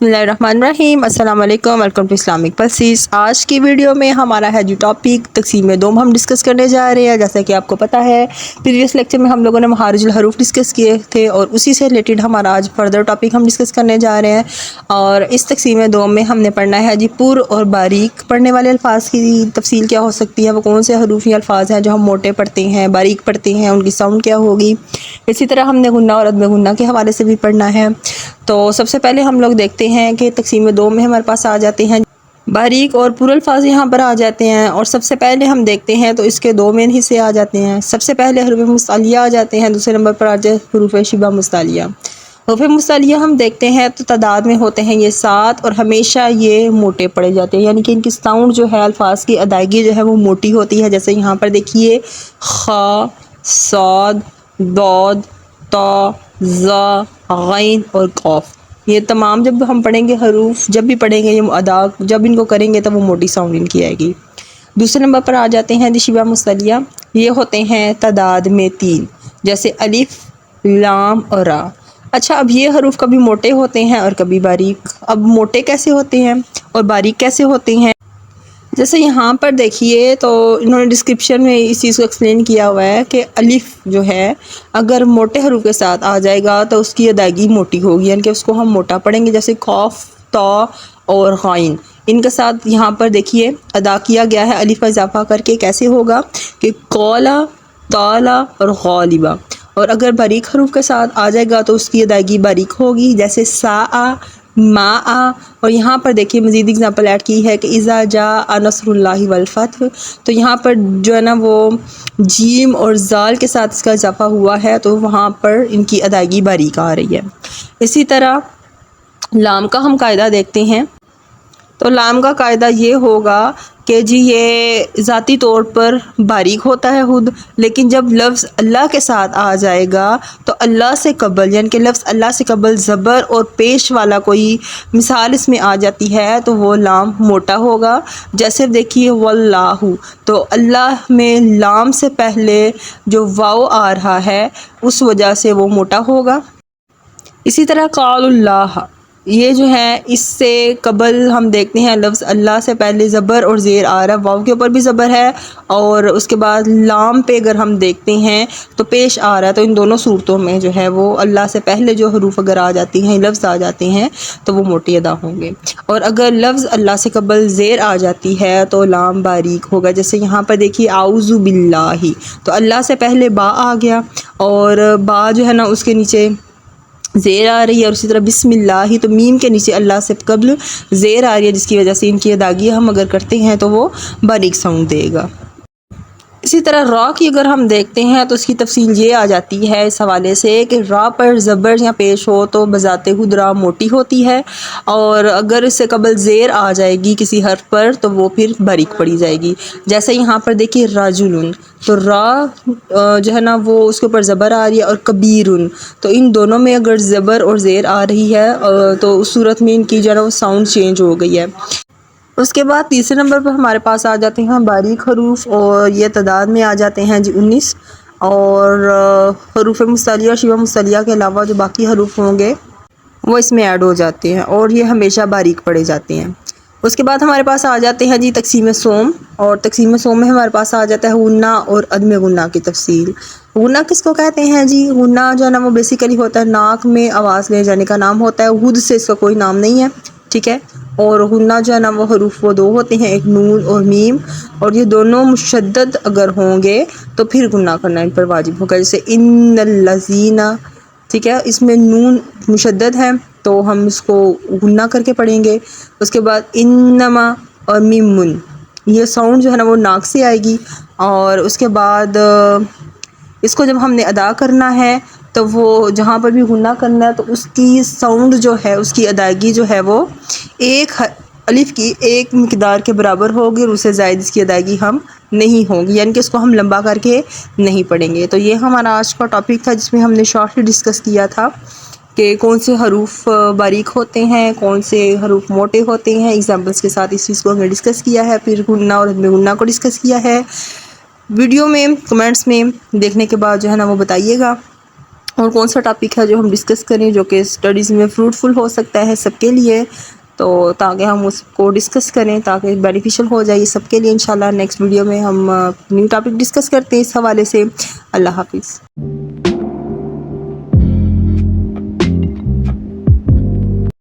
बिस्मिल्लाहिर्रहमानिर्रहीम। अस्सलाम वालेकुम, वेलकम टू इस्लामिक पल्सेस। आज की वीडियो में हमारा है जो टॉपिक तक़सीम दोम हम डिस्कस करने जा रहे हैं। जैसा कि आपको पता है प्रीवियस लेक्चर में हम लोगों ने महारिजुल हरूफ डिस्कस किए थे और उसी से रिलेटेड हमारा आज फर्दर टॉपिक हम डिस्कस करने जा रहे हैं। और इस तक़सीम दोम में हमने पढ़ना है जी पुर और बारीक पढ़ने वाले अल्फाज की तफसील क्या हो सकती है, वो कौन से हरूफी अल्फाज हैं जो हम मोटे पढ़ते हैं, बारीक पढ़ते हैं, उनकी साउंड क्या होगी। इसी तरह हमने गुन्ना और अदम गुन्ना के हवाले से भी पढ़ना है। तो सबसे पहले हम लोग देखते हैं कि तक़सीम दो में हमारे पास आ जाते हैं बारीक और पुर अल्फाज यहाँ पर आ जाते हैं। और सबसे पहले हम देखते हैं तो इसके दो मेन हिस्से आ जाते हैं। सबसे पहले हरूफ मुस्तालिया आ जाते हैं, दूसरे नंबर पर आ जाए हरूफ शिबा मुस्तालिया। हरूफ मुस्तालिया हम देखते हैं तो तादाद में होते हैं ये 7 और हमेशा ये मोटे पड़े जाते हैं, यानी कि इनकी साउंड जो है अल्फाज की अदायगी जो है वो मोटी होती है। जैसे यहाँ पर देखिए खा, साद, दौद, ता, ज़ा, गैन और कौफ, ये तमाम जब हम पढ़ेंगे हरूफ, जब भी पढ़ेंगे ये अदा जब इनको करेंगे तब वो मोटी साउंड इनकी आएगी। दूसरे नंबर पर आ जाते हैं शिबा मुस्तालिया। ये होते हैं तादाद में 3, जैसे अलिफ, लाम और रा। अच्छा, अब ये हरूफ कभी मोटे होते हैं और कभी बारीक। अब मोटे कैसे होते हैं और बारीक कैसे होते हैं, जैसे यहाँ पर देखिए तो इन्होंने डिस्क्रिप्शन में इस चीज़ को एक्सप्लेन किया हुआ है कि अलिफ जो है अगर मोटे हरूफ के साथ आ जाएगा तो उसकी अदायगी मोटी होगी, यानी कि उसको हम मोटा पढ़ेंगे। जैसे खौफ, ता और गैन, इनके साथ यहाँ पर देखिए अदा किया गया है अलिफ का इजाफा करके। कैसे होगा कि कौला, ताला और गौलिबा। और अगर बारीक हरूफ के साथ आ जाएगा तो उसकी अदायगी बारीक होगी, जैसे सा, मा। और यहाँ पर देखिए मज़ीद एग्जांपल ऐड की है कि इज़ा जा नस्रुल्लाहि वल फतह, तो यहाँ पर जो है ना वो जीम और जाल के साथ इसका इजाफा हुआ है तो वहाँ पर इनकी अदायगी बारीक आ रही है। इसी तरह लाम का हम कायदा देखते हैं। तो लाम का कायदा ये होगा कि जी ये ज़ाती तौर पर बारीक होता है खुद, लेकिन जब लफ्ज़ अल्लाह के साथ आ जाएगा तो अल्लाह से कबल, यानी कि लफ्ज़ अल्लाह से कबल ज़बर और पेश वाला कोई मिसाल इसमें आ जाती है तो वो लाम मोटा होगा। जैसे देखिए वल्लाहु, तो अल्लाह में लाम से पहले जो वाव आ रहा है उस वजह से वो मोटा होगा। इसी तरह क़ालुल्लाह, ये जो है इससे कबल हम देखते हैं लफ्ज़ अल्लाह से पहले ज़बर और ज़ेर आ रहा है, वाव के ऊपर भी ज़बर है और उसके बाद लाम पे अगर हम देखते हैं तो पेश आ रहा है। तो इन दोनों सूरतों में जो है वो अल्लाह से पहले जो हरूफ अगर आ जाती हैं, लफ्ज़ आ जाते हैं तो वो मोटे अदा होंगे। और अगर लफ्ज़ अल्लाह से कबल ज़ेर आ जाती है तो लाम बारीक होगा। जैसे यहाँ पर देखिए आऊज़ु बिल्लाही, तो अल्लाह से पहले बा आ गया और बा जो है ना उसके नीचे ज़ेर आ रही है। और इसी तरह बिस्मिल्लाह, तो मीम के नीचे अल्लाह से कबल ज़ेर आ रही है, जिसकी वजह से इनकी अदागी हम अगर करते हैं तो वो बारीक साउंड देगा। इसी तरह रा की अगर हम देखते हैं तो उसकी तफसील ये आ जाती है इस हवाले से कि रा पर ज़बर या पेश हो तो बजाते खुद रा मोटी होती है, और अगर इससे कबल ज़ेर आ जाएगी किसी हर्फ पर तो वो फिर बारीक पड़ी जाएगी। जैसे यहाँ पर देखिए राजुलन, तो रा जो है ना वो उसके ऊपर ज़बर आ रही है, और कबीरुन, तो इन दोनों में अगर ज़बर और ज़ेर आ रही है तो उस सूरत में इनकी जो है ना वो साउंड चेंज हो गई है। उसके बाद तीसरे नंबर पर हमारे पास आ जाते हैं बारीक हरूफ, और ये तादाद में आ जाते हैं जी 19। और हरूफ मुस्तालिया और शिबा मुस्तालिया के अलावा जो बाकी हरूफ होंगे वो इसमें ऐड हो जाते हैं और ये हमेशा बारीक पड़े जाते हैं। उसके बाद हमारे पास आ जाते हैं जी तक़सीम सोम, और तक़सीम सोम में हमारे पास आ जाता है गुन्ना और अदम गुन्ना की तफसील। गुन्ना किसको कहते हैं जी? गुन्ना जो है ना वो बेसिकली होता है नाक में आवाज़ ले जाने का नाम होता है, हुद से इसका कोई नाम नहीं है, ठीक है। और गुन्ना जो है ना वो हरूफ वो 2 होते हैं, एक नून और मीम, और ये दोनों मुशद्दद अगर होंगे तो फिर गुन्ना करना इन पर वाजिब होगा। जैसे इन्नल्लज़ीना, ठीक है, इसमें नून मुशद्दद है तो हम इसको गुन्ना करके पढ़ेंगे। उसके बाद इन्नमा और मीमुन, ये साउंड जो है ना वो नाक से आएगी। और उसके बाद इसको जब हमने अदा करना है तो वो जहाँ पर भी गुन्ना करना है तो उसकी साउंड जो है उसकी अदायगी जो है वो एक अलिफ की एक मिकदार के बराबर होगी, और उससे ज़ायद इसकी अदायगी हम नहीं होगी, यानी कि इसको हम लंबा करके नहीं पढ़ेंगे। तो ये हमारा आज का टॉपिक था जिसमें हमने शॉर्टली डिस्कस किया था कि कौन से हरूफ बारीक होते हैं, कौन से हरूफ मोटे होते हैं। एग्जाम्पल्स के साथ इस चीज़ को हमने डिस्कस किया है, फिर गुन्ना और अदम गुन्ना को डिस्कस किया है। वीडियो में कमेंट्स में देखने के बाद जो है ना वो बताइएगा اور کون سا ٹاپک ہے جو ہم ڈسکس کریں جو کہ اسٹڈیز میں فروٹفل ہو سکتا ہے سب کے لیے، تو تاکہ ہم اس کو ڈسکس کریں تاکہ بینیفیشل ہو جائے یہ سب کے لیے۔ انشاءاللہ نیکسٹ ویڈیو میں ہم نیو ٹاپک ڈسکس کرتے ہیں اس حوالے سے۔ اللہ حافظ۔